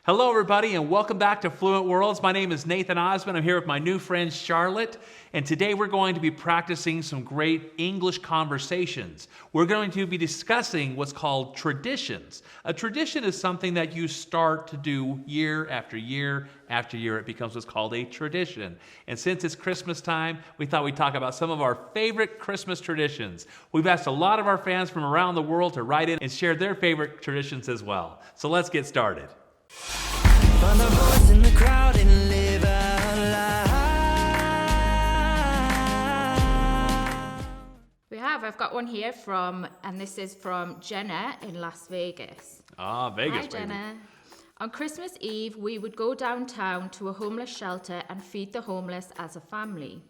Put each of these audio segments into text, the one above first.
Hello, everybody, and welcome back to Fluent Worlds. My name is Nathan Osmond. I'm here with my new friend, Charlotte, and today we're going to be practicing some great English conversations. We're going to be discussing what's called traditions. A tradition is something that you start to do year after year after year. It becomes what's called a tradition. And since it's Christmas time, we thought we'd talk about some of our favorite Christmas traditions. We've asked a lot of our fans from around the world to write in and share their favorite traditions as well. So let's get started. Find our voice in the crowd and live out loud. I've got one here and this is from Jenna in Las Vegas. Vegas, Hi, baby. Jenna. On Christmas Eve, we would go downtown to a homeless shelter and feed the homeless as a family.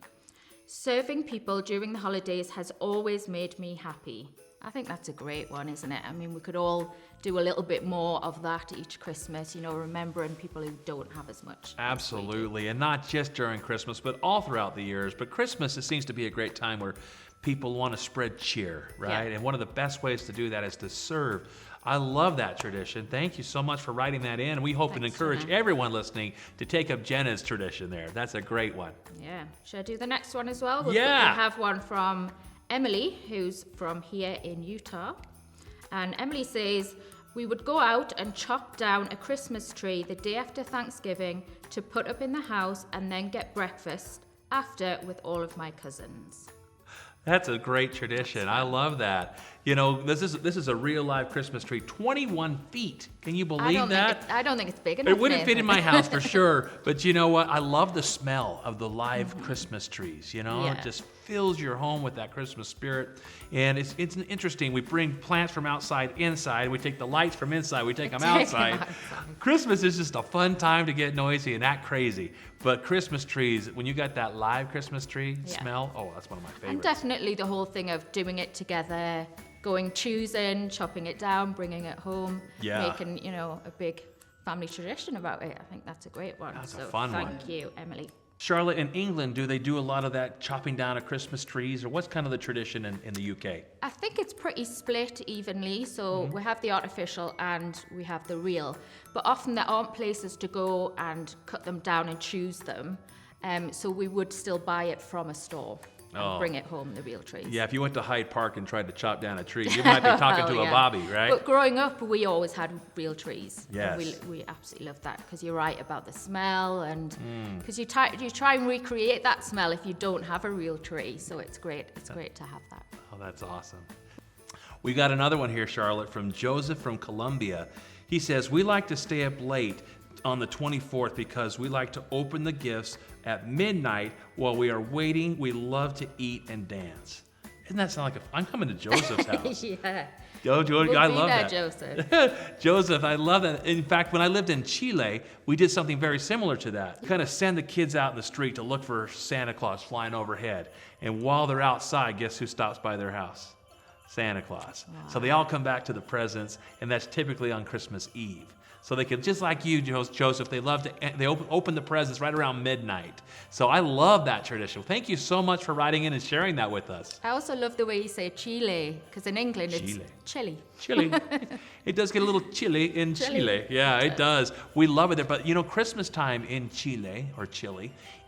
Serving people during the holidays has always made me happy. I think that's a great one, isn't it? I mean, we could all do a little bit more of that each Christmas, remembering people who don't have as much. Absolutely, and not just during Christmas, but all throughout the years. But Christmas, it seems to be a great time where people want to spread cheer, right? Yeah. And one of the best ways to do that is to serve. I love that tradition. Thank you so much for writing that in. We hope and encourage Jenna. everyone listening to take up Jenna's tradition there. That's a great one. Yeah. Should I do the next one as well? Yeah. We have one from Emily, who's from here in Utah. And Emily says, we would go out and chop down a Christmas tree the day after Thanksgiving to put up in the house and then get breakfast after with all of my cousins. That's a great tradition. I love that. This is a real live Christmas tree, 21 feet. Can you believe that? I don't think it's big enough. It wouldn't fit in my house for sure, but you know what? I love the smell of the live Christmas trees, Yeah. It just fills your home with that Christmas spirit. And it's interesting. We bring plants from outside inside. We take the lights from inside. We take them outside. Christmas is just a fun time to get noisy and act crazy. But Christmas trees, when you got that live Christmas tree smell, that's one of my favorites. And definitely the whole thing of doing it together, choosing, chopping it down, bringing it home, making, a big family tradition about it. I think that's a great one. That's a fun one. Thank you, Emily. Charlotte, in England, do they do a lot of that chopping down of Christmas trees, or what's kind of the tradition in the UK? I think it's pretty split evenly. So we have the artificial and we have the real. But often there aren't places to go and cut them down and choose them. So we would still buy it from a store and bring it home, the real trees. Yeah, if you went to Hyde Park and tried to chop down a tree, you might be talking to a Bobby, right? But growing up, we always had real trees. Yes. And we absolutely love that because you're right about the smell and because you try and recreate that smell if you don't have a real tree. So it's great. It's great to have that. Oh, that's awesome. We got another one here, Charlotte, from Joseph from Colombia. He says, we like to stay up late on the 24th because we like to open the gifts at midnight while we are waiting. We love to eat and dance. Doesn't that sound like I'm coming to Joseph's house? Yeah. I love that. Joseph. Joseph, I love that. In fact, when I lived in Chile, we did something very similar to that. Kind of send the kids out in the street to look for Santa Claus flying overhead. And while they're outside, guess who stops by their house? Santa Claus. Wow. So they all come back to the presents, and that's typically on Christmas Eve. So they could, just like you, Joseph, they open the presents right around midnight. So I love that tradition. Thank you so much for writing in and sharing that with us. I also love the way you say Chile, because in England it's chilly. Chilly. It does get a little chilly in Chile. Yeah, it does. We love it there. But Christmas time in Chile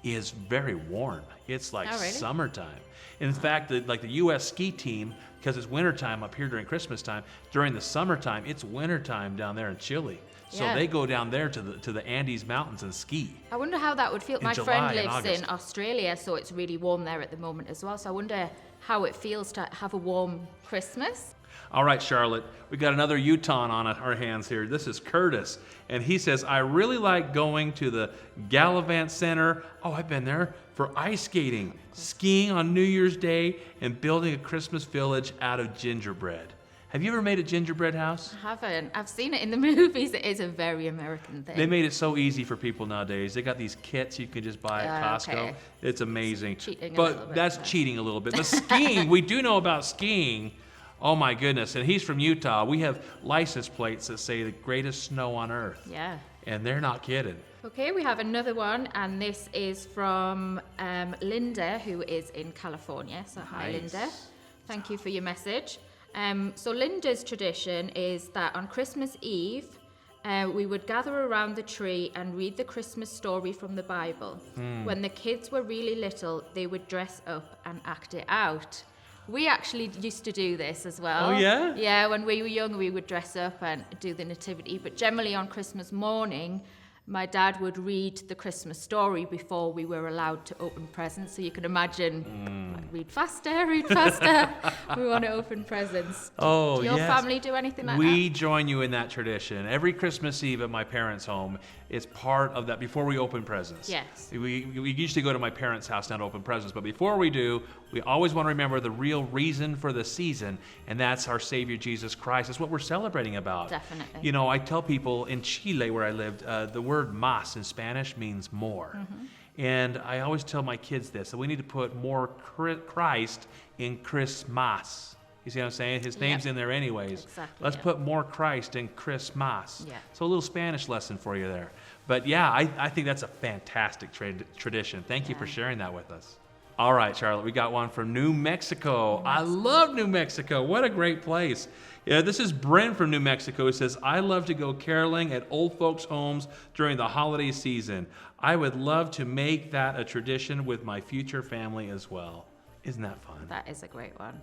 is very warm. It's like summertime. In fact, the U.S. ski team, because it's wintertime up here during Christmas time, during the summertime, it's wintertime down there in Chile. So they go down there to the Andes Mountains and ski. I wonder how that would feel. My July friend and lives August. in Australia, so it's really warm there at the moment as well. So I wonder how it feels to have a warm Christmas. All right, Charlotte, we got another Utah on our hands here. This is Curtis, and he says, I really like going to the Gallivant Center. Oh, I've been there for ice skating, skiing on New Year's Day, and building a Christmas village out of gingerbread. Have you ever made a gingerbread house? I haven't. I've seen it in the movies. It is a very American thing. They made it so easy for people nowadays. They got these kits you can just buy at Costco. Okay. It's amazing. Cheating a but little bit, that's but- cheating a little bit. But skiing, we do know about skiing. Oh my goodness. And he's from Utah. We have license plates that say the greatest snow on earth. Yeah. And they're not kidding. Okay, we have another one, and this is from Linda, who is in California. So hi, Nice. Linda. Thank you for your message. So Linda's tradition is that on Christmas Eve, We would gather around the tree and read the Christmas story from the Bible. When the kids were really little, they would dress up and act it out. We actually used to do this as well. Oh, yeah? Yeah, when we were young, we would dress up and do the nativity. But generally on Christmas morning, my dad would read the Christmas story before we were allowed to open presents. So you can imagine, like, read faster. We want to open presents. Oh, Do your yes. family do anything like We that? join you in that tradition. Every Christmas Eve at my parents' home is part of that before we open presents. Yes. We usually go to my parents' house now to open presents, but before we do, we always want to remember the real reason for the season, and that's our Savior Jesus Christ. That's what we're celebrating about. Definitely. You know, I tell people in Chile where I lived, the word más in Spanish means more. And I always tell my kids this, that we need to put more Christ in Christmas. You see what I'm saying? His name's in there anyways. Exactly, Let's yeah. put more Christ in Christmas. Yeah. So a little Spanish lesson for you there. But yeah, I think that's a fantastic tradition. Thank you for sharing that with us. All right, Charlotte, we got one from New Mexico. I love New Mexico. What a great place. Yeah, this is Brent from New Mexico. He says, I love to go caroling at old folks' homes during the holiday season. I would love to make that a tradition with my future family as well. Isn't that fun? That is a great one.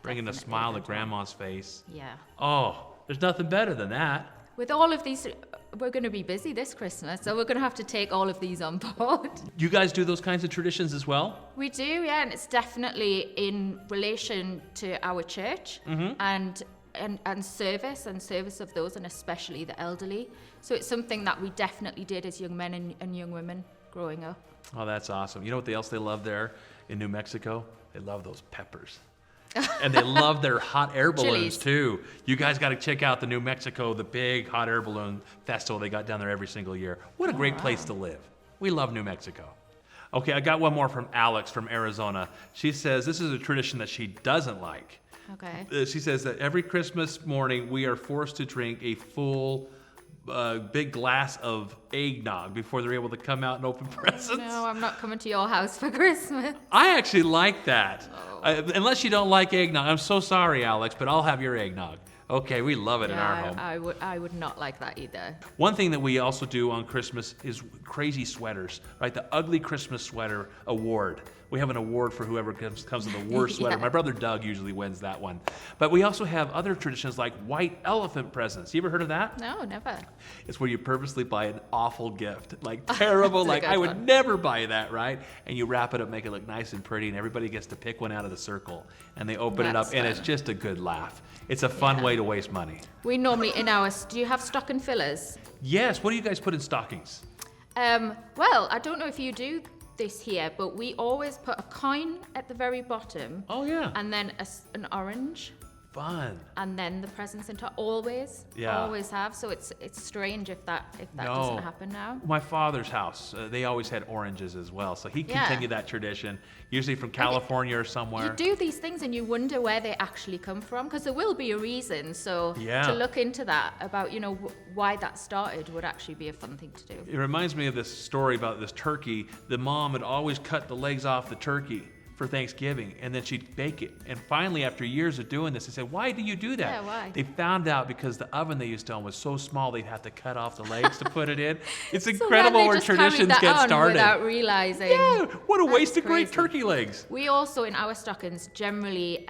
Bringing a Definitely smile a to good one. grandma's face. Yeah. Oh, there's nothing better than that. With all of these, we're going to be busy this Christmas, so we're going to have to take all of these on board. You guys do those kinds of traditions as well? We do, yeah, and it's definitely in relation to our church and service of those, and especially the elderly. So it's something that we definitely did as young men and young women growing up. Oh, that's awesome. You know what else they love there in New Mexico? They love those peppers. And they love their hot air balloons Chilies. too. You guys got to check out the New Mexico, the big hot air balloon festival they got down there every single year. What a great place to live. We love New Mexico. Okay, I got one more from Alex from Arizona. She says this is a tradition that she doesn't like. Okay. She says that every Christmas morning we are forced to drink a full big glass of eggnog before they're able to come out and open presents. No, I'm not coming to your house for Christmas. I actually like that. Unless you don't like eggnog. I'm so sorry, Alex, but I'll have your eggnog. Okay, we love it in our home. I would not like that either. One thing that we also do on Christmas is crazy sweaters, right? The Ugly Christmas Sweater Award. We have an award for whoever comes with the worst sweater. Yeah. My brother Doug usually wins that one. But we also have other traditions like white elephant presents. You ever heard of that? No, never. It's where you purposely buy an awful gift, like terrible, That's a like good I would one. never buy that, right? And you wrap it up, make it look nice and pretty, and everybody gets to pick one out of the circle. And they open it up, That's and it's fun. just a good laugh. It's a fun Yeah. way to waste money. We normally do you have stocking fillers? Yes, what do you guys put in stockings? Well, I don't know if you do this here, but we always put a coin at the very bottom, Oh, yeah. and then an orange, Fun. and then the presents in top. Always, Yeah. always have. So it's strange if that No. doesn't happen now. My father's house, they always had oranges as well. So he Yeah. continued that tradition, usually from California or somewhere. You do these things and you wonder where they actually come from, because there will be a reason. So Yeah. to look into that about why that started would actually be a fun thing to do. It reminds me of this story about this turkey. The mom would always cut the legs off the turkey for Thanksgiving, and then she'd bake it. And finally, after years of doing this, they said, why do you do that? Yeah, why? They found out because the oven they used to own was so small, they'd have to cut off the legs to put it in. It's So then incredible they where just carried traditions that get on started. without realizing. Yeah, what a waste of That's great crazy. turkey legs. We also, in our stockings, generally,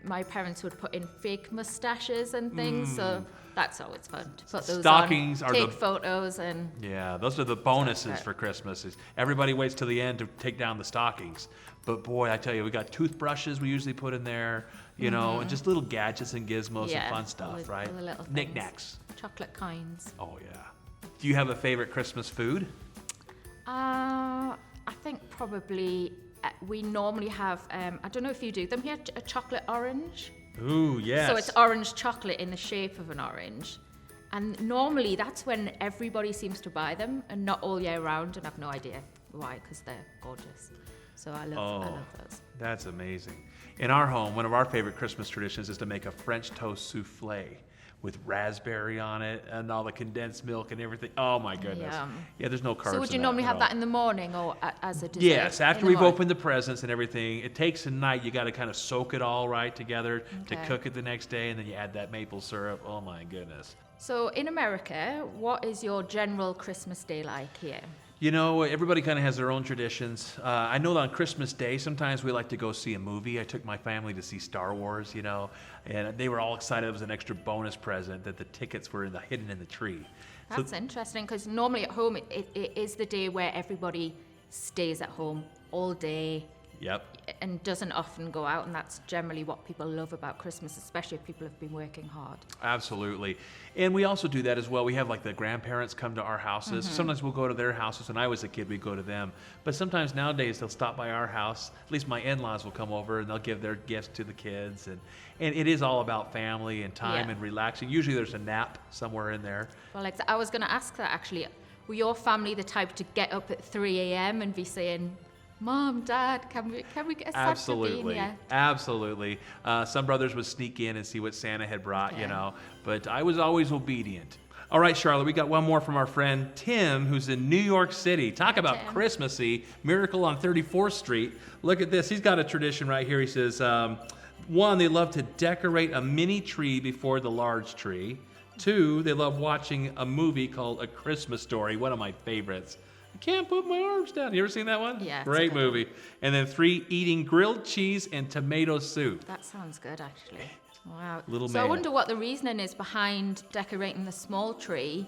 my parents would put in fake mustaches and things, so that's always fun to put those Stockings on, are take the- photos, and Yeah, those are the bonuses right. for Christmas. Is everybody waits till the end to take down the stockings. But boy, I tell you, we got toothbrushes we usually put in there, and just little gadgets and gizmos yeah, and fun stuff, right? all the little things. Knickknacks. Chocolate kinds. Oh, yeah. Do you have a favorite Christmas food? I think probably we normally have, I don't know if you do them here, a chocolate orange. Ooh, yes. So it's orange chocolate in the shape of an orange. And normally that's when everybody seems to buy them, and not all year round, and I've no idea why, because they're gorgeous. So I love those. That's amazing. In our home, one of our favorite Christmas traditions is to make a French toast souffle with raspberry on it and all the condensed milk and everything. Oh my goodness. Yum. Yeah, there's no carbs. So would you in normally at have all. that in the morning or as a dessert? Yes, after in the we've morning? opened the presents and everything, it takes a night. You got to kind of soak it all right together to Okay. cook it the next day, and then you add that maple syrup. Oh my goodness. So in America, what is your general Christmas day like here? You know, everybody kind of has their own traditions. I know that on Christmas Day, sometimes we like to go see a movie. I took my family to see Star Wars, you know, and they were all excited. It was an extra bonus present that the tickets were hidden in the tree. That's interesting, because normally at home it is the day where everybody stays at home all day. Yep. And doesn't often go out, and that's generally what people love about Christmas, especially if people have been working hard. Absolutely. And we also do that as well. We have like the grandparents come to our houses. Sometimes we'll go to their houses. When I was a kid, we'd go to them. But sometimes nowadays they'll stop by our house. At least my in-laws will come over and they'll give their gifts to the kids. And it is all about family and time and relaxing. Usually there's a nap somewhere in there. Well, I was going to ask that actually. Were your family the type to get up at 3 a.m. and be saying, Mom, Dad, can we get a Santa bean yet? Absolutely. Some brothers would sneak in and see what Santa had brought, you know, but I was always obedient. All right, Charlotte, we got one more from our friend Tim, who's in New York City. Talk about Christmassy, Miracle on 34th Street. Look at this. He's got a tradition right here. He says, one, they love to decorate a mini tree before the large tree. Two, they love watching a movie called A Christmas Story, one of my favorites. I can't put my arms down. You ever seen that one? Yeah. Great movie. And then three, eating grilled cheese and tomato soup. That sounds good, actually. Wow. Little so man. I wonder what the reasoning is behind decorating the small tree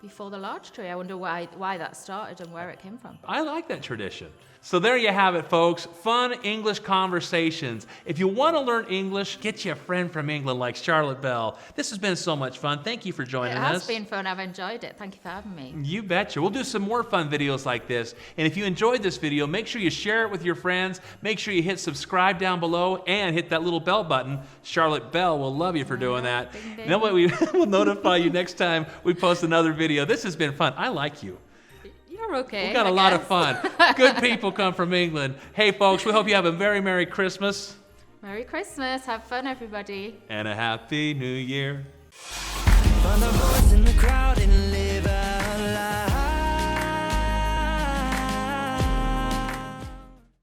before the large tree. I wonder why that started and where it came from. I like that tradition. So there you have it, folks. Fun English conversations. If you want to learn English, get you a friend from England like Charlotte Bell. This has been so much fun. Thank you for joining us. It has been fun. I've enjoyed it. Thank you for having me. You betcha. We'll do some more fun videos like this. And if you enjoyed this video, make sure you share it with your friends. Make sure you hit subscribe down below and hit that little bell button. Charlotte Bell will love you for doing that. Ding, ding. And that way we will notify you next time we post another video. This has been fun. I like you. You're okay. We got a lot of fun. Good people come from England. Hey, folks, we hope you have a very Merry Christmas. Merry Christmas. Have fun, everybody. And a Happy New Year. Find a voice in the crowd and live.